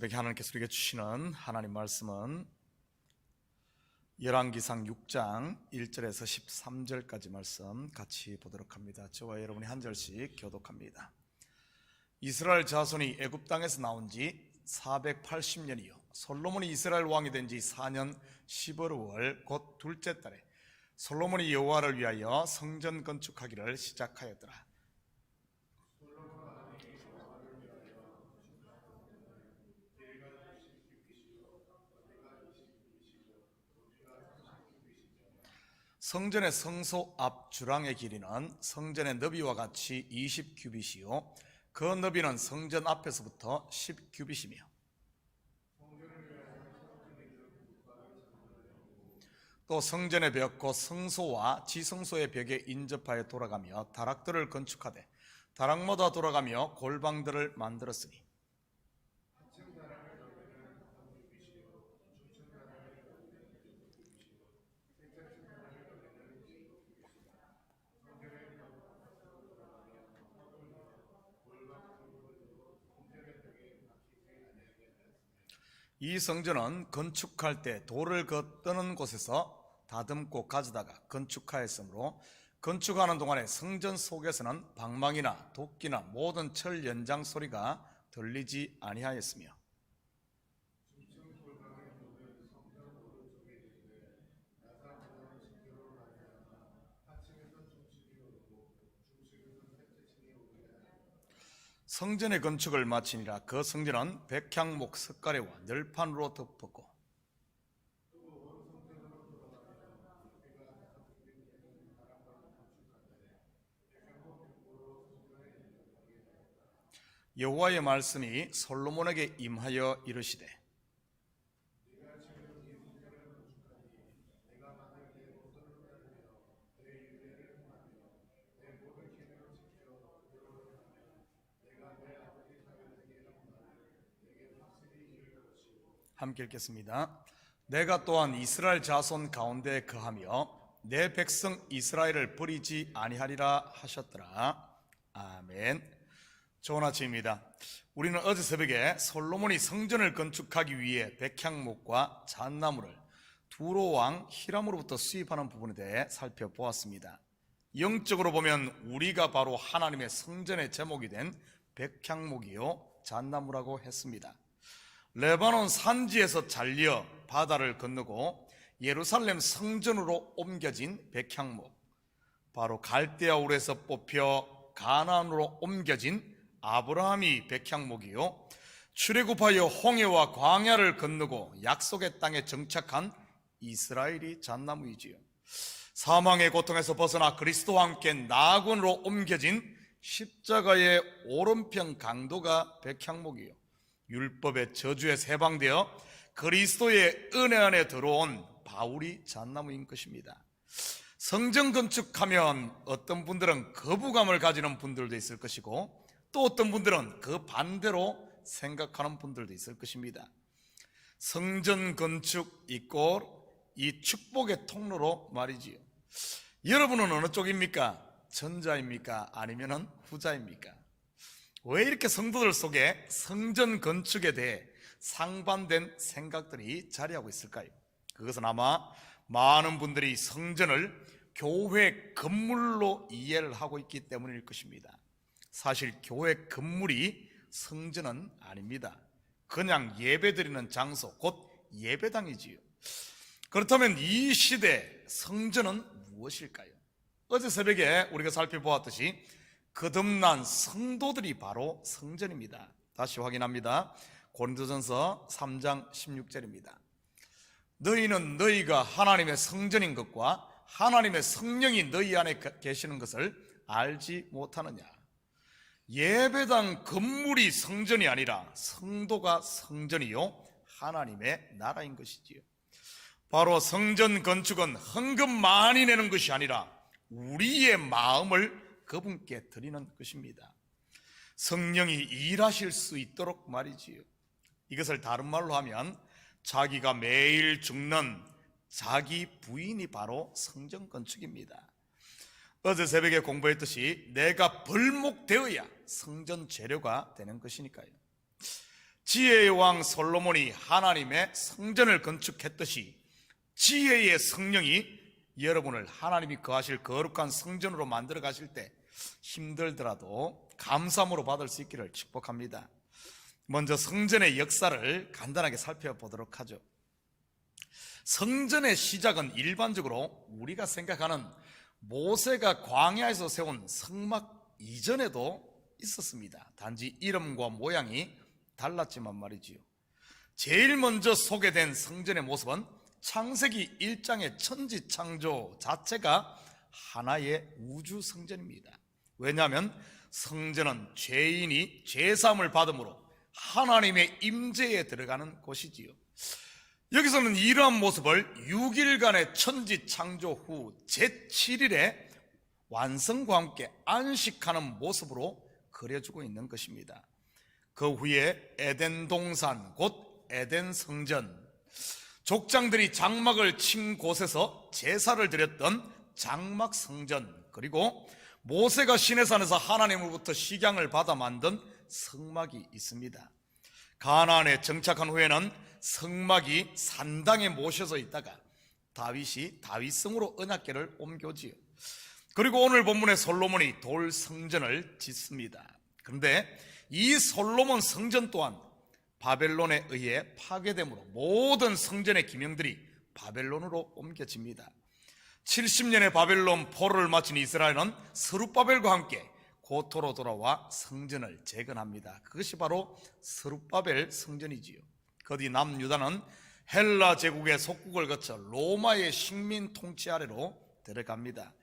이렇게 하나님께서 우리에게 주시는 하나님 말씀은 열왕기상 6장 1절에서 13절까지 말씀 같이 보도록 합니다. 저와 여러분이 한 절씩 교독합니다. 이스라엘 자손이 애굽 땅에서 나온 지 480년이요 솔로몬이 이스라엘 왕이 된 지 4년 15월 곧 둘째 달에 솔로몬이 여호와를 위하여 성전 건축하기를 시작하였더라. 성전의 성소 앞 주랑의 길이는 성전의 너비와 같이 20규빗이요 그 너비는 성전 앞에서부터 10규빗이며 또 성전의 벽 곧 성소와 지성소의 벽에 인접하여 돌아가며 다락들을 건축하되 다락마다 돌아가며 골방들을 만들었으니 이 성전은 건축할 때 돌을 걷뜨는 곳에서 다듬고 가져다가 건축하였으므로 건축하는 동안에 성전 속에서는 방망이나 도끼나 모든 철 연장 소리가 들리지 아니하였으며 성전의 건축을 마치니라. 그 성전은 백향목 석가래와 널판으로 덮었고 여호와의 말씀이 솔로몬에게 임하여 이르시되 함께 읽겠습니다. 내가 또한 이스라엘 자손 가운데 거하며 내 백성 이스라엘을 버리지 아니하리라 하셨더라. 아멘. 좋은 아침입니다. 우리는 어제 새벽에 솔로몬이 성전을 건축하기 위해 백향목과 잣나무를 두로 왕 히람으로부터 수입하는 부분에 대해 살펴보았습니다. 영적으로 보면 우리가 바로 하나님의 성전의 제목이 된 백향목이요 잣나무라고 했습니다. 레바논 산지에서 잘려 바다를 건너고 예루살렘 성전으로 옮겨진 백향목, 바로 갈대아 울에서 뽑혀 가나안으로 옮겨진 아브라함이 백향목이요 출애굽하여 홍해와 광야를 건너고 약속의 땅에 정착한 이스라엘이 잣나무이지요. 사망의 고통에서 벗어나 그리스도와 함께 나아군으로 옮겨진 십자가의 오른편 강도가 백향목이요 율법의 저주에 해방되어 그리스도의 은혜 안에 들어온 바울이 잣나무인 것입니다. 성전 건축하면 어떤 분들은 거부감을 가지는 분들도 있을 것이고 또 어떤 분들은 그 반대로 생각하는 분들도 있을 것입니다. 성전 건축 이꼴 이 축복의 통로로 말이지요. 여러분은 어느 쪽입니까? 전자입니까? 아니면 후자입니까? 왜 이렇게 성도들 속에 성전 건축에 대해 상반된 생각들이 자리하고 있을까요? 그것은 아마 많은 분들이 성전을 교회 건물로 이해를 하고 있기 때문일 것입니다. 사실 교회 건물이 성전은 아닙니다. 그냥 예배드리는 장소, 곧 예배당이지요. 그렇다면 이 시대 성전은 무엇일까요? 어제 새벽에 우리가 살펴보았듯이 거듭난 성도들이 바로 성전입니다. 다시 확인합니다. 고린도전서 3장 16절입니다. 너희는 너희가 하나님의 성전인 것과 하나님의 성령이 너희 안에 계시는 것을 알지 못하느냐. 예배당 건물이 성전이 아니라 성도가 성전이요 하나님의 나라인 것이지요. 바로 성전 건축은 헌금 많이 내는 것이 아니라 우리의 마음을 그분께 드리는 것입니다. 성령이 일하실 수 있도록 말이지요. 이것을 다른 말로 하면 자기가 매일 죽는 자기 부인이 바로 성전 건축입니다. 어제 새벽에 공부했듯이 내가 벌목되어야 성전 재료가 되는 것이니까요. 지혜의 왕 솔로몬이 하나님의 성전을 건축했듯이 지혜의 성령이 여러분을 하나님이 거하실 거룩한 성전으로 만들어 가실 때 힘들더라도 감사함으로 받을 수 있기를 축복합니다. 먼저 성전의 역사를 간단하게 살펴보도록 하죠. 성전의 시작은 일반적으로 우리가 생각하는 모세가 광야에서 세운 성막 이전에도 있었습니다. 단지 이름과 모양이 달랐지만 말이지요. 제일 먼저 소개된 성전의 모습은 창세기 1장의 천지창조 자체가 하나의 우주 성전입니다. 왜냐하면 성전은 죄인이 죄사함을 받음으로 하나님의 임재에 들어가는 곳이지요. 여기서는 이러한 모습을 6일간의 천지창조 후 제7일에 완성과 함께 안식하는 모습으로 그려주고 있는 것입니다. 그 후에 에덴 동산 곧 에덴 성전, 족장들이 장막을 친 곳에서 제사를 드렸던 장막 성전, 그리고 모세가 시내산에서 하나님으로부터 식양을 받아 만든 성막이 있습니다. 가나안에 정착한 후에는 성막이 산당에 모셔져 있다가 다윗이 다윗성으로 언약궤를 옮겨지요. 그리고 오늘 본문의 솔로몬이 돌 성전을 짓습니다. 그런데 이 솔로몬 성전 또한 바벨론에 의해 파괴됨으로 모든 성전의 기명들이 바벨론으로 옮겨집니다. 70년의 바벨론 포로를 마친 이스라엘은 스룹바벨과 함께 고토로 돌아와 성전을 재건합니다. 그것이 바로 스룹바벨 성전이지요. 그 뒤 남유다는 헬라 제국의 속국을 거쳐 로마의 식민 통치 아래로 들어갑니다.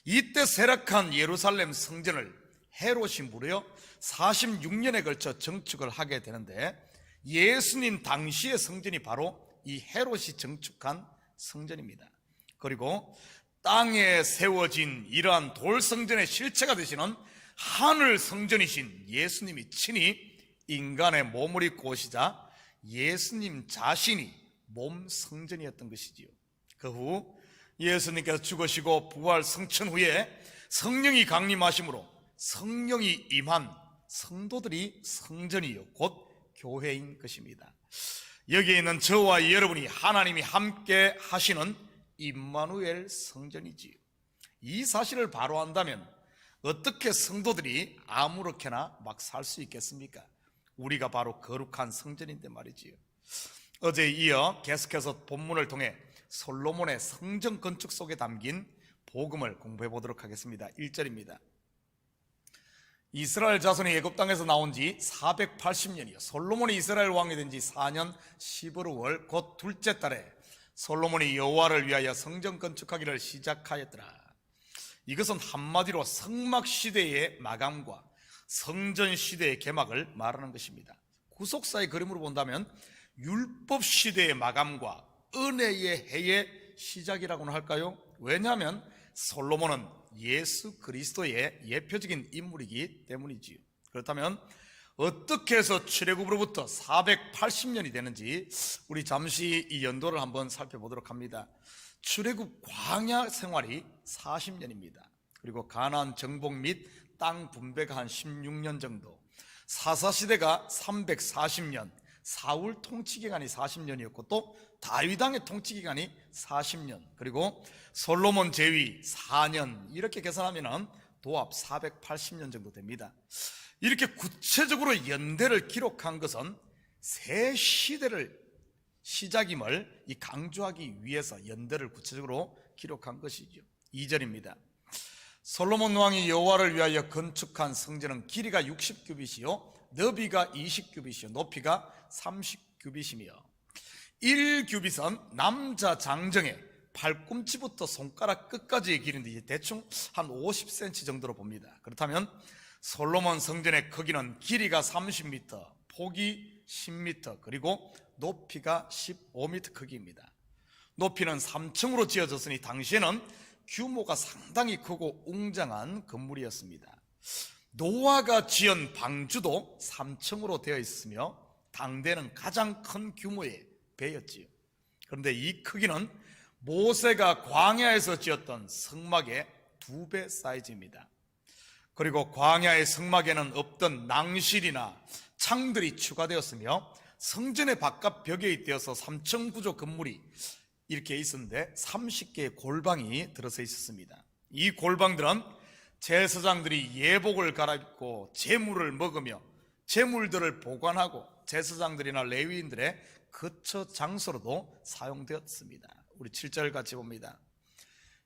이때 쇠락한 예루살렘 성전을 헤롯이 무려 46년에 걸쳐 정축을 하게 되는데, 예수님 당시의 성전이 바로 이 헤롯이 정축한 성전입니다. 그리고 땅에 세워진 이러한 돌 성전의 실체가 되시는 하늘 성전이신 예수님이 친히 인간의 몸을 입고 오시자 예수님 자신이 몸 성전이었던 것이지요. 그 후 예수님께서 죽으시고 부활 성천 후에 성령이 강림하심으로 성령이 임한 성도들이 성전이요 곧 교회인 것입니다. 여기에 있는 저와 여러분이 하나님이 함께 하시는 임마누엘 성전이지요. 이 사실을 바로 안다면 어떻게 성도들이 아무렇게나 막 살 수 있겠습니까? 우리가 바로 거룩한 성전인데 말이지요. 어제에 이어 계속해서 본문을 통해 솔로몬의 성전 건축 속에 담긴 복음을 공부해 보도록 하겠습니다. 1절입니다. 이스라엘 자손이 애굽 땅에서 나온 지 480년이요 솔로몬이 이스라엘 왕이 된 지 4년 11월 곧 둘째 달에 솔로몬이 여호와를 위하여 성전 건축하기를 시작하였더라. 이것은 한마디로 성막 시대의 마감과 성전 시대의 개막을 말하는 것입니다. 구속사의 그림으로 본다면 율법 시대의 마감과 은혜의 해의 시작이라고는 할까요? 왜냐하면 솔로몬은 예수 그리스도의 예표적인 인물이기 때문이지요. 그렇다면 어떻게 해서 출애굽으로부터 480년이 되는지 우리 잠시 이 연도를 한번 살펴보도록 합니다. 출애굽 광야 생활이 40년입니다. 그리고 가나안 정복 및 땅 분배가 한 16년 정도, 사사시대가 340년, 사울 통치기간이 40년이었고 또 다윗 왕의 통치기간이 40년, 그리고 솔로몬 제위 4년, 이렇게 계산하면 도합 480년 정도 됩니다. 이렇게 구체적으로 연대를 기록한 것은 새 시대를 시작임을 강조하기 위해서 연대를 구체적으로 기록한 것이죠. 2절입니다. 솔로몬 왕이 여호와를 위하여 건축한 성전은 길이가 60규빗이요 너비가 20규빗이요 높이가 30규빗이며 1규빗은 남자 장정의 발꿈치부터 손가락 끝까지의 길인데 대충 한 50cm 정도로 봅니다. 그렇다면 솔로몬 성전의 크기는 길이가 30m, 폭이 10m, 그리고 높이가 15m 크기입니다. 높이는 3층으로 지어졌으니 당시에는 규모가 상당히 크고 웅장한 건물이었습니다. 노아가 지은 방주도 3층으로 되어 있으며 당대는 가장 큰 규모의 배였지요. 그런데 이 크기는 모세가 광야에서 지었던 성막의 2배 사이즈입니다. 그리고 광야의 성막에는 없던 낭실이나 창들이 추가되었으며 성전의 바깥 벽에 잇대어서 3층 구조 건물이 이렇게 있었는데 30개의 골방이 들어서 있었습니다. 이 골방들은 제사장들이 예복을 갈아입고 제물을 먹으며 제물들을 보관하고 제사장들이나 레위인들의 거처 장소로도 사용되었습니다. 우리 7절 같이 봅니다.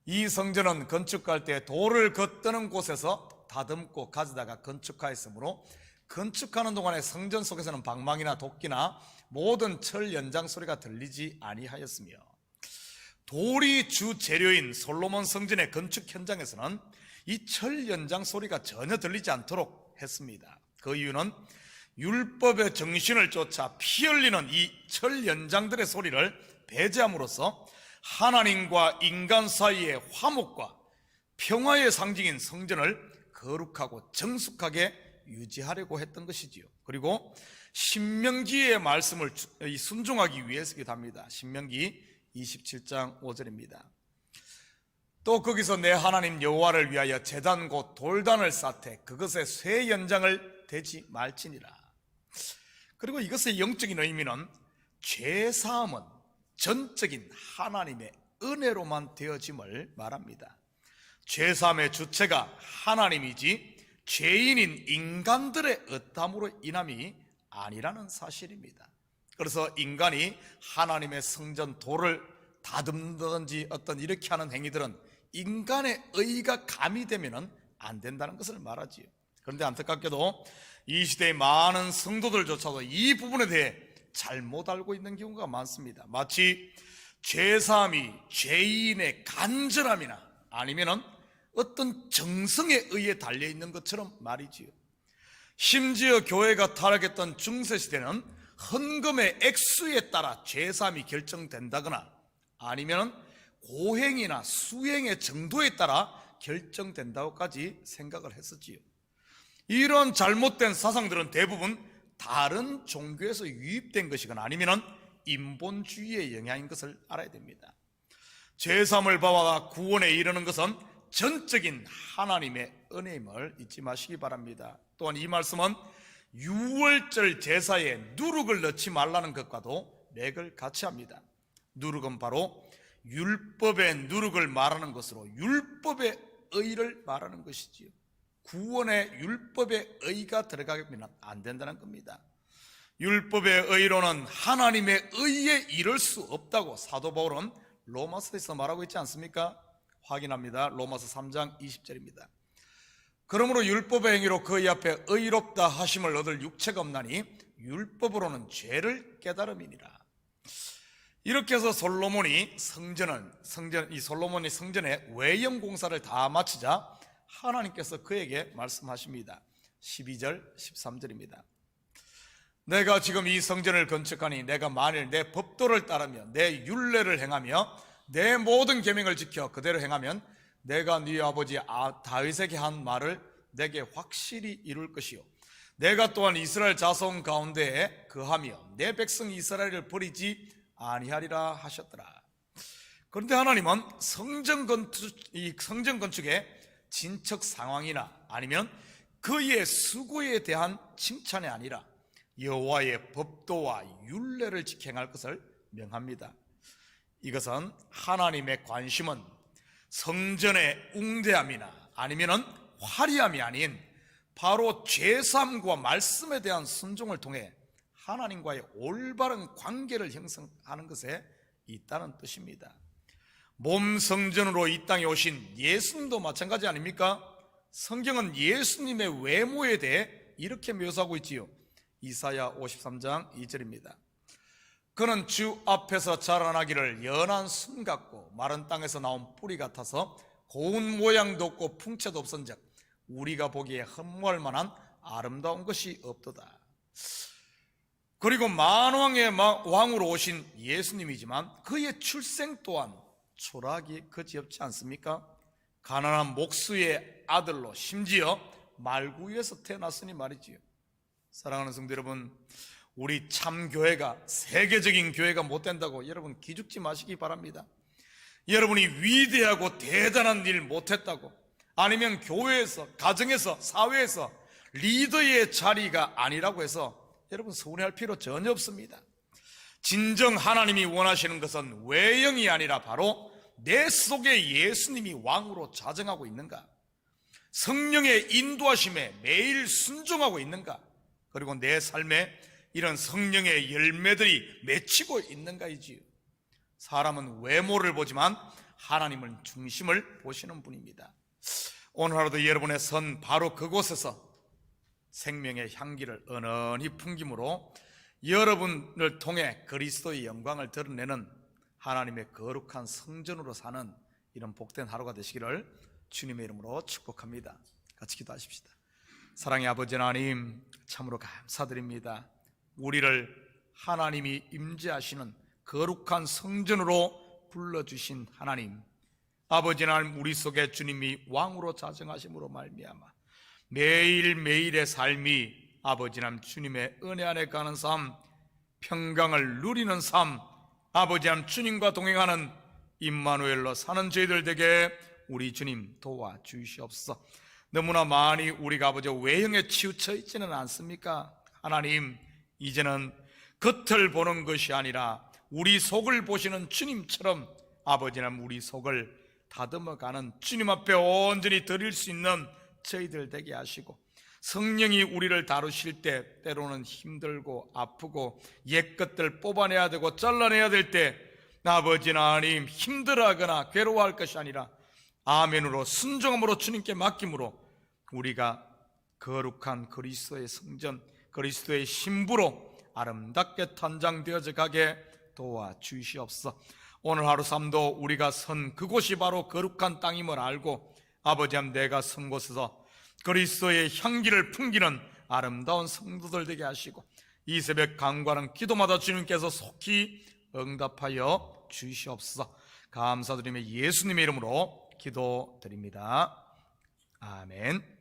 이 성전은 건축할 때 돌을 걷드는 곳에서 다듬고 가져다가 건축하였으므로 건축하는 동안에 성전 속에서는 방망이나 도끼나 모든 철 연장 소리가 들리지 아니하였으며, 돌이 주 재료인 솔로몬 성전의 건축 현장에서는 이 철 연장 소리가 전혀 들리지 않도록 했습니다. 그 이유는 율법의 정신을 쫓아 피 흘리는 이 철 연장들의 소리를 배제함으로써 하나님과 인간 사이의 화목과 평화의 상징인 성전을 거룩하고 정숙하게 유지하려고 했던 것이지요. 그리고 신명기의 말씀을 순종하기 위해서기도 합니다. 신명기 27장 5절입니다. 또 거기서 내 하나님 여호와를 위하여 제단 곧 돌단을 쌓되 그것에 쇠 연장을 대지 말지니라. 그리고 이것의 영적인 의미는 죄사함은 전적인 하나님의 은혜로만 되어짐을 말합니다. 죄사함의 주체가 하나님이지 죄인인 인간들의 어떠함으로 인함이 아니라는 사실입니다. 그래서 인간이 하나님의 성전 돌을 다듬든지 어떤 이렇게 하는 행위들은 인간의 의가 가미되면 안 된다는 것을 말하지요. 그런데 안타깝게도 이 시대의 많은 성도들조차도 이 부분에 대해 잘못 알고 있는 경우가 많습니다. 마치 죄사함이 죄인의 간절함이나 아니면은 어떤 정성에 의해 달려있는 것처럼 말이지요. 심지어 교회가 타락했던 중세시대는 헌금의 액수에 따라 죄사함이 결정된다거나 아니면 고행이나 수행의 정도에 따라 결정된다고까지 생각을 했었지요. 이런 잘못된 사상들은 대부분 다른 종교에서 유입된 것이거나 아니면 인본주의의 영향인 것을 알아야 됩니다. 죄사함을 받아 구원에 이르는 것은 전적인 하나님의 은혜임을 잊지 마시기 바랍니다. 또한 이 말씀은 유월절 제사에 누룩을 넣지 말라는 것과도 맥을 같이 합니다. 누룩은 바로 율법의 누룩을 말하는 것으로 율법의 의를 말하는 것이지요. 구원에 율법의 의가 들어가면 안 된다는 겁니다. 율법의 의로는 하나님의 의에 이를 수 없다고 사도 바울은 로마서에서 말하고 있지 않습니까? 확인합니다. 로마서 3장 20절입니다. 그러므로 율법의 행위로 그의 앞에 의롭다 하심을 얻을 육체가 없나니 율법으로는 죄를 깨달음이니라. 이렇게 해서 솔로몬이 성전의 외형 공사를 다 마치자 하나님께서 그에게 말씀하십니다. 12절 13절입니다. 내가 지금 이 성전을 건축하니 내가 만일 내 법도를 따르며 내 율례를 행하며 내 모든 계명을 지켜 그대로 행하면 내가 네 아버지 다윗에게 한 말을 내게 확실히 이룰 것이요 내가 또한 이스라엘 자손 가운데에 거하며 내 백성 이스라엘을 버리지 아니하리라 하셨더라. 그런데 하나님은 성전 건축의 진척 상황이나 아니면 그의 수고에 대한 칭찬이 아니라 여호와의 법도와 율례를 지켜 행할 것을 명합니다. 이것은 하나님의 관심은 성전의 웅대함이나 아니면 화려함이 아닌 바로 죄사함과 말씀에 대한 순종을 통해 하나님과의 올바른 관계를 형성하는 것에 있다는 뜻입니다. 몸 성전으로 이 땅에 오신 예수님도 마찬가지 아닙니까? 성경은 예수님의 외모에 대해 이렇게 묘사하고 있지요. 이사야 53장 2절입니다. 그는 주 앞에서 자라나기를 연한 순 같고 마른 땅에서 나온 뿌리 같아서 고운 모양도 없고 풍채도 없은즉 우리가 보기에 흠모할 만한 아름다운 것이 없도다. 그리고 만왕의 왕으로 오신 예수님이지만 그의 출생 또한 초라하기 그지없지 않습니까? 가난한 목수의 아들로 심지어 말구유에서 태어났으니 말이지요. 사랑하는 성도 여러분, 우리 참 교회가 세계적인 교회가 못 된다고 여러분 기죽지 마시기 바랍니다. 여러분이 위대하고 대단한 일 못했다고 아니면 교회에서, 가정에서, 사회에서 리더의 자리가 아니라고 해서 여러분 서운해할 필요 전혀 없습니다. 진정 하나님이 원하시는 것은 외형이 아니라 바로 내 속에 예수님이 왕으로 자정하고 있는가, 성령의 인도하심에 매일 순종하고 있는가, 그리고 내 삶에 이런 성령의 열매들이 맺히고 있는가이지요. 사람은 외모를 보지만 하나님은 중심을 보시는 분입니다. 오늘 하루도 여러분의 선 바로 그곳에서 생명의 향기를 은은히 풍김으로 여러분을 통해 그리스도의 영광을 드러내는 하나님의 거룩한 성전으로 사는 이런 복된 하루가 되시기를 주님의 이름으로 축복합니다. 같이 기도하십시다. 사랑의 아버지 하나님, 참으로 감사드립니다. 우리를 하나님이 임재하시는 거룩한 성전으로 불러주신 하나님, 아버지 하나님, 우리 속에 주님이 왕으로 자정하심으로 말미암아 매일매일의 삶이 아버지 하나님 주님의 은혜 안에 가는 삶, 평강을 누리는 삶, 아버지 하나님 주님과 동행하는 임마누엘로 사는 저희들 되게 우리 주님 도와주시옵소서. 너무나 많이 우리가 아버지 외형에 치우쳐 있지는 않습니까? 하나님, 이제는 겉을 보는 것이 아니라 우리 속을 보시는 주님처럼 아버지 하나님 우리 속을 다듬어가는 주님 앞에 온전히 드릴 수 있는 저희들 되게 하시고, 성령이 우리를 다루실 때 때로는 힘들고 아프고 옛것들 뽑아내야 되고 잘라내야 될 때 아버지 하나님 힘들어하거나 괴로워할 것이 아니라 아멘으로 순종함으로 주님께 맡김으로 우리가 거룩한 그리스도의 성전, 그리스도의 신부로 아름답게 탄장되어져 가게 도와주시옵소서. 오늘 하루 삶도 우리가 선 그곳이 바로 거룩한 땅임을 알고 아버지 하나님 내가 선 곳에서 그리스도의 향기를 풍기는 아름다운 성도들 되게 하시고, 이 새벽 간구하는 기도마다 주님께서 속히 응답하여 주시옵소서. 감사드리며 예수님의 이름으로 기도드립니다. 아멘.